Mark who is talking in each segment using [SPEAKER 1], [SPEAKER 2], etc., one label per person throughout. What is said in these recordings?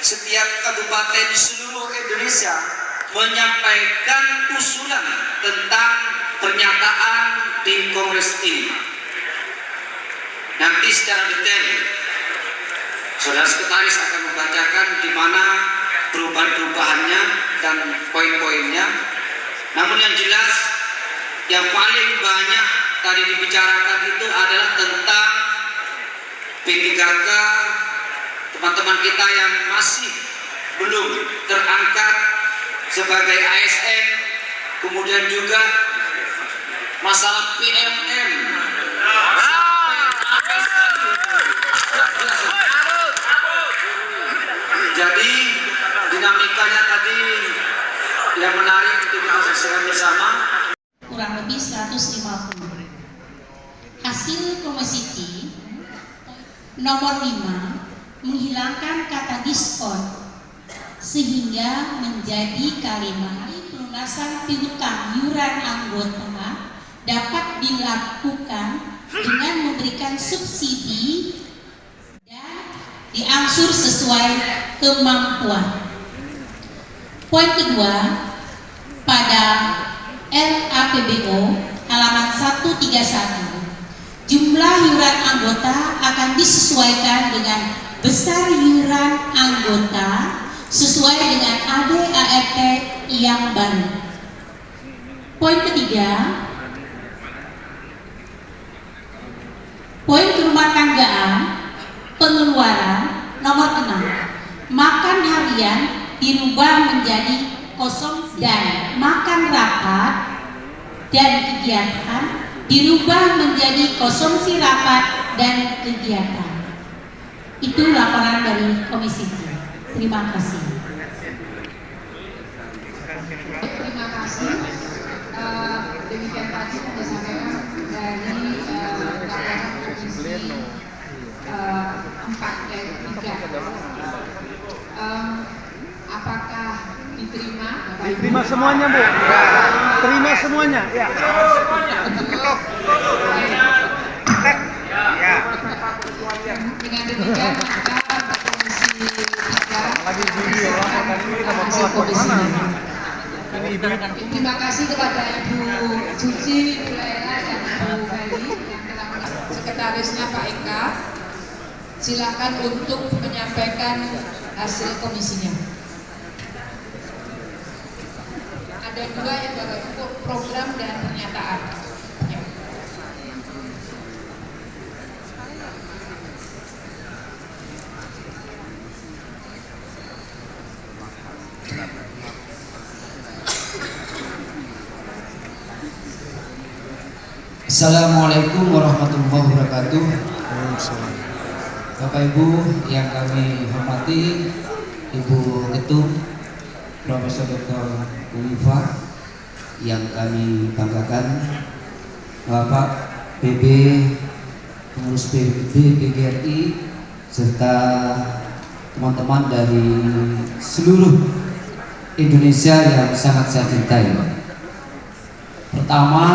[SPEAKER 1] setiap kabupaten di seluruh Indonesia menyampaikan usulan tentang pernyataan di Kongres ini. Nanti secara detail Saudara Sekretaris akan membacakan di mana perubahan-perubahannya dan poin-poinnya. Namun yang jelas, yang paling banyak tadi dibicarakan itu adalah tentang P3K, teman-teman kita yang masih belum terangkat sebagai ASN, kemudian juga masalah PMM, jadi dinamikanya tadi yang menarik untuk kita saksikan bersama.
[SPEAKER 2] Kurang lebih 150. Hasil Komisi T nomor 5 menghilangkan kata diskon sehingga menjadi kalimat pelunasan piutang yuran anggota dapat dilakukan dengan memberikan subsidi dan diangsur sesuai kemampuan. Poin kedua, pada LAPBO halaman 131, jumlah yuran anggota akan disesuaikan dengan besar yuran anggota sesuai dengan AD/ART yang baru. Poin ketiga, poin rumah tanggaan pengeluaran nomor 6, makan harian dirubah menjadi kosong dan makan rapat dan kegiatan dirubah menjadi konsumsi rapat dan kegiatan. Itu laporan dari Komisi T. Terima kasih.
[SPEAKER 3] Terima kasih. Demikian tadi yang disampaikan dari laporan Komisi 4 dan 3. Apakah diterima?
[SPEAKER 4] Diterima semuanya, Bu. Terima semuanya. Ya.
[SPEAKER 3] Dengan demikian maka Komisi 3
[SPEAKER 4] Lagi video kita mau tolak
[SPEAKER 3] Komisi.
[SPEAKER 4] Terima
[SPEAKER 3] kasih kepada Ibu Suci, Ibu Laila, dan Ibu Meli yang telah sekretarisnya Pak Eka. Silakan untuk menyampaikan hasil komisinya. Ada dua yang Bapak Ibu, program dan pernyataan. Ya.
[SPEAKER 1] Assalamualaikum warahmatullahi wabarakatuh. Bapak Ibu yang kami hormati, Ibu Ketum Profesor Dr. Unifah yang kami banggakan, Bapak PB, pengurus PGRI, serta teman-teman dari seluruh Indonesia yang sangat saya cintai. Pertama,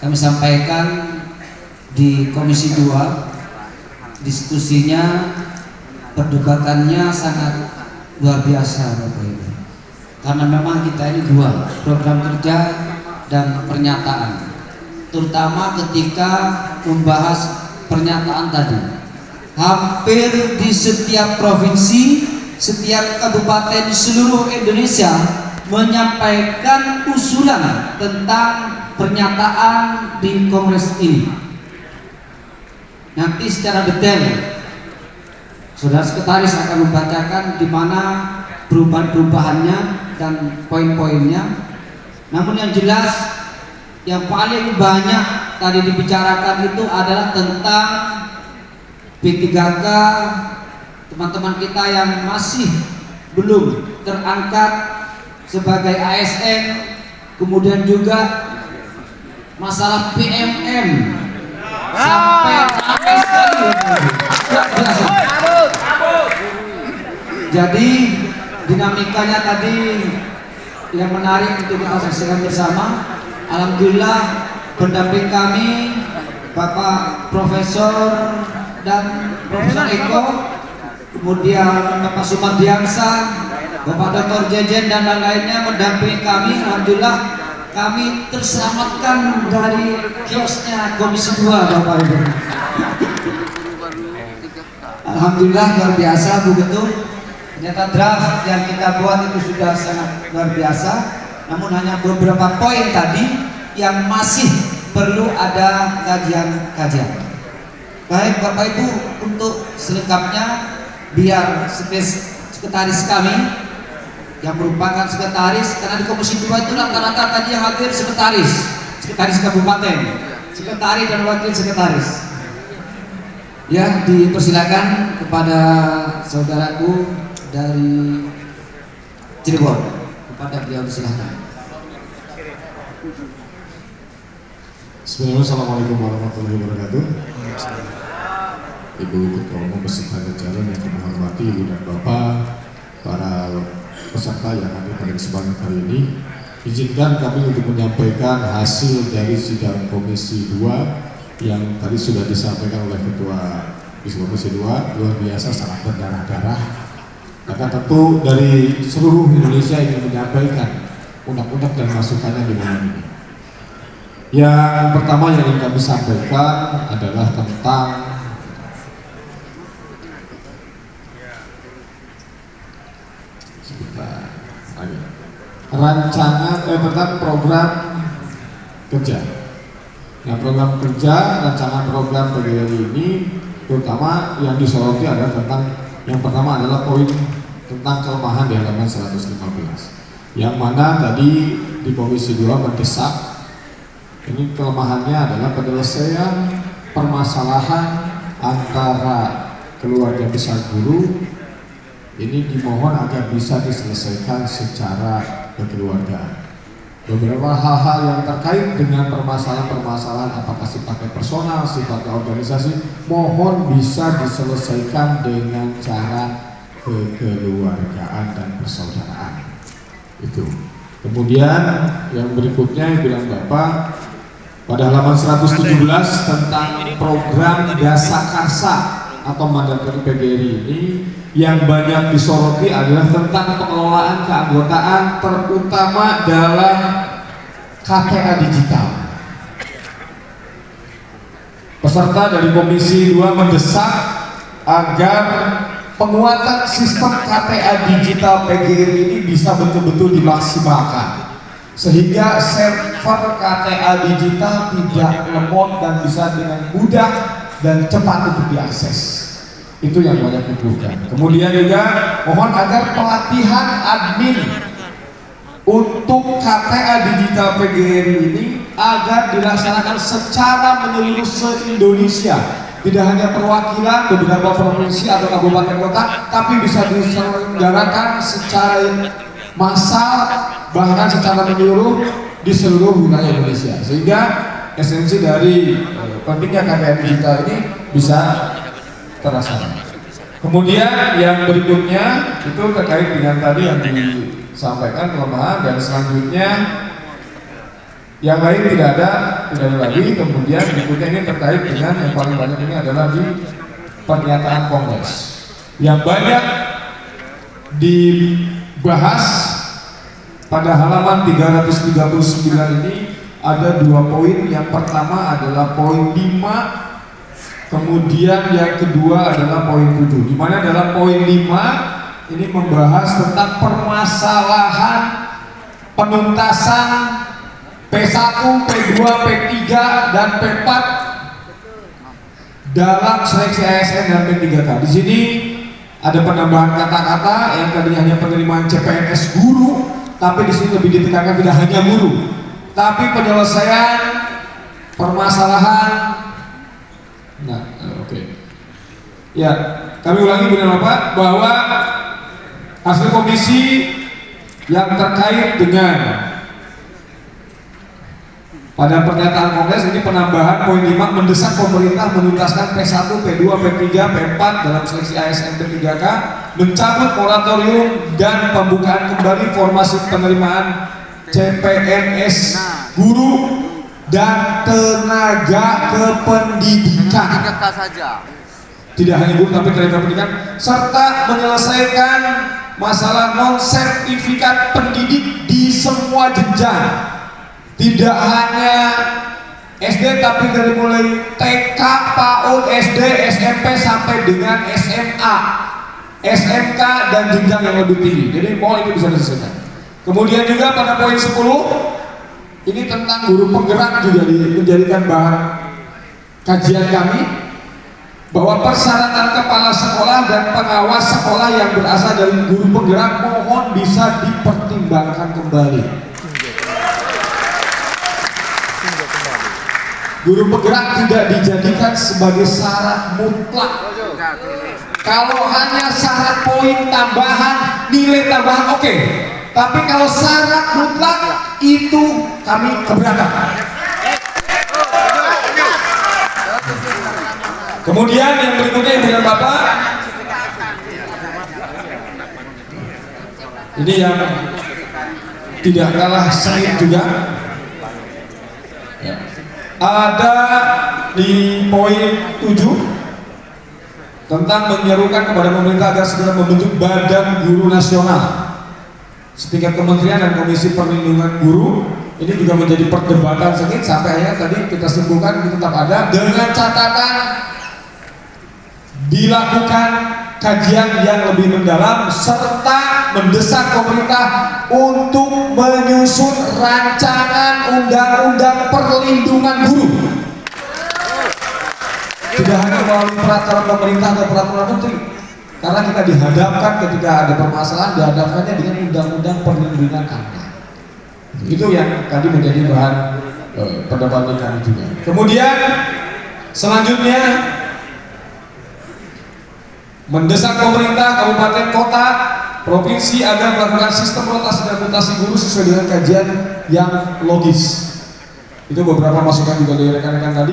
[SPEAKER 1] kami sampaikan di Komisi 2, diskusinya, perdebatannya sangat luar biasa Bapak Ibu. Karena memang kita ini dua, program kerja dan pernyataan. Terutama ketika membahas pernyataan tadi. Hampir di setiap provinsi, setiap kabupaten di seluruh Indonesia menyampaikan usulan tentang pernyataan di Kongres ini. Nanti secara detail Saudara Sekretaris akan membacakan di mana perubahan-perubahannya dan poin-poinnya. Namun yang jelas, yang paling banyak tadi dibicarakan itu adalah tentang P3K, teman-teman kita yang masih belum terangkat sebagai ASN, kemudian juga masalah PMM sampai sekali. Jadi dinamikanya tadi yang menarik untuk kita saksikan bersama. Alhamdulillah pendamping kami Bapak Profesor dan Profesor Eko kemudian Bapak Sumardiansa, Bapak Dr. Jejen dan lain-lainnya mendampingi kami. Alhamdulillah kami terselamatkan dari kiosnya Komisi 2, Bapak Ibu. Alhamdulillah luar biasa Bu Ketum. Ternyata draft yang kita buat itu sudah sangat luar biasa. Namun hanya beberapa poin tadi yang masih perlu ada kajian-kajian. Baik Bapak Ibu, untuk selengkapnya biar sekretaris kami yang merupakan sekretaris, karena di Komisi 2 itu rata-rata tadi yang hadir sekretaris kabupaten, sekretaris dan wakil sekretaris. Ya, dipersilakan kepada saudaraku dari Cirebon, kepada beliau disilahkan.
[SPEAKER 5] Bismillahirrahmanirrahim. Assalamualaikum warahmatullahi wabarakatuh. Ibu Ketua Umum beserta jajaran yang kami hormati, Ibu dan Bapak, para peserta yang hadir pada kesempatan hari ini, izinkan kami untuk menyampaikan hasil dari sidang Komisi 2 yang tadi sudah disampaikan oleh Ketua Komisi 2. Luar biasa, sangat berdarah-darah. Karena tentu dari seluruh Indonesia ingin menyampaikan unek-unek dan masukannya di momen ini. Yang pertama yang ingin kami sampaikan adalah tentang rancangan tentang program kerja. Nah, program kerja, rancangan program PGRI ini terutama yang disoroti adalah tentang, yang pertama adalah poin tentang kelemahan di halaman 115, yang mana tadi di Komisi 2 mendesak. Ini kelemahannya adalah penyelesaian permasalahan antara keluarga besar guru. Ini dimohon agar bisa diselesaikan secara kekeluargaan. Beberapa hal-hal yang terkait dengan permasalahan-permasalahan apakah sifatnya personal, sifatnya organisasi, mohon bisa diselesaikan dengan cara kekeluargaan dan persaudaraan. Itu. Kemudian yang berikutnya yang bilang Bapak pada halaman 117 tentang program Dasa Karsa atau mandat dari PGRI ini, yang banyak disoroti adalah tentang pengelolaan keanggotaan terutama dalam KTA digital. Peserta dari Komisi 2 mendesak agar penguatan sistem KTA digital PGRI ini bisa betul-betul dimaksimalkan, sehingga server KTA digital tidak lemot dan bisa dengan mudah dan cepat untuk diakses. Itu yang banyak dibutuhkan. Kemudian juga mohon agar pelatihan admin untuk KTA digital PGRI ini agar dilaksanakan secara menyeluruh se-Indonesia, tidak hanya perwakilan beberapa provinsi atau kabupaten kota, tapi bisa diselenggarakan secara massal, bahkan secara menyeluruh di seluruh wilayah Indonesia, sehingga esensi dari pentingnya KTA digital ini bisa terlaksana. Kemudian yang berikutnya itu terkait dengan tadi yang disampaikan kelemahan, dan selanjutnya yang lain tidak ada lagi. Kemudian berikutnya ini terkait dengan yang paling banyak ini adalah di pernyataan Kongres yang banyak dibahas. Pada halaman 339 ini ada 2 poin. Yang pertama adalah poin 5, kemudian yang kedua adalah poin 7, di mana dalam poin 5 ini membahas tentang permasalahan penuntasan P1, P2, P3 dan P4 dalam seleksi ASN dan P3K. Di sini ada penambahan kata-kata yang tadinya hanya penerimaan CPNS guru, tapi di sini lebih ditekankan tidak hanya guru, tapi penyelesaian permasalahan. Nah, oke. Ya, kami ulangi benar Bapak bahwa hasil komisi yang terkait dengan pada pernyataan Kongres ini penambahan poin 5 mendesak pemerintah menuntaskan P1, P2, P3, P4 dalam seleksi ASN P3K, mencabut moratorium dan pembukaan kembali formasi penerimaan CPNS guru dan tenaga kependidikan. tidak hanya guru tapi tenaga pendidikan, serta menyelesaikan masalah non-sertifikat pendidik di semua jenjang, tidak hanya SD tapi dari mulai TK, PAUD, SD, SMP sampai dengan SMA, SMK dan jenjang yang lebih tinggi. Jadi mau ini bisa diselesaikan. Kemudian juga pada poin 10 ini tentang guru penggerak juga dijadikan bahan kajian kami, bahwa persyaratan kepala sekolah dan pengawas sekolah yang berasal dari guru penggerak mohon bisa dipertimbangkan kembali. Guru penggerak tidak dijadikan sebagai syarat mutlak. Kalau hanya syarat poin tambahan, nilai tambahan oke. Tapi kalau syarat mutlak itu kami keberatan. Kemudian yang berikutnya Ibu dan Bapak, ini yang tidak kalah sengit juga, ada di poin 7 tentang menyerukan kepada pemerintah agar segera membentuk Badan Guru Nasional setingkat kementerian dan Komisi Perlindungan Guru. Ini juga menjadi perdebatan sengit sampai akhirnya tadi kita simpulkan ini tetap ada dengan catatan dilakukan kajian yang lebih mendalam serta mendesak pemerintah untuk menyusun rancangan undang-undang perlindungan guru. Tidak hanya melalui peraturan pemerintah atau peraturan menteri, karena kita dihadapkan ketika ada permasalahan dihadapkannya dengan undang-undang perlindungan anak. Itu yang tadi menjadi bahan perdebatan kami juga. Kemudian selanjutnya mendesak pemerintah, kabupaten, kota, provinsi agar melakukan sistem rotasi dan mutasi guru sesuai dengan kajian yang logis. Itu beberapa masukan juga dari rekan-rekan tadi.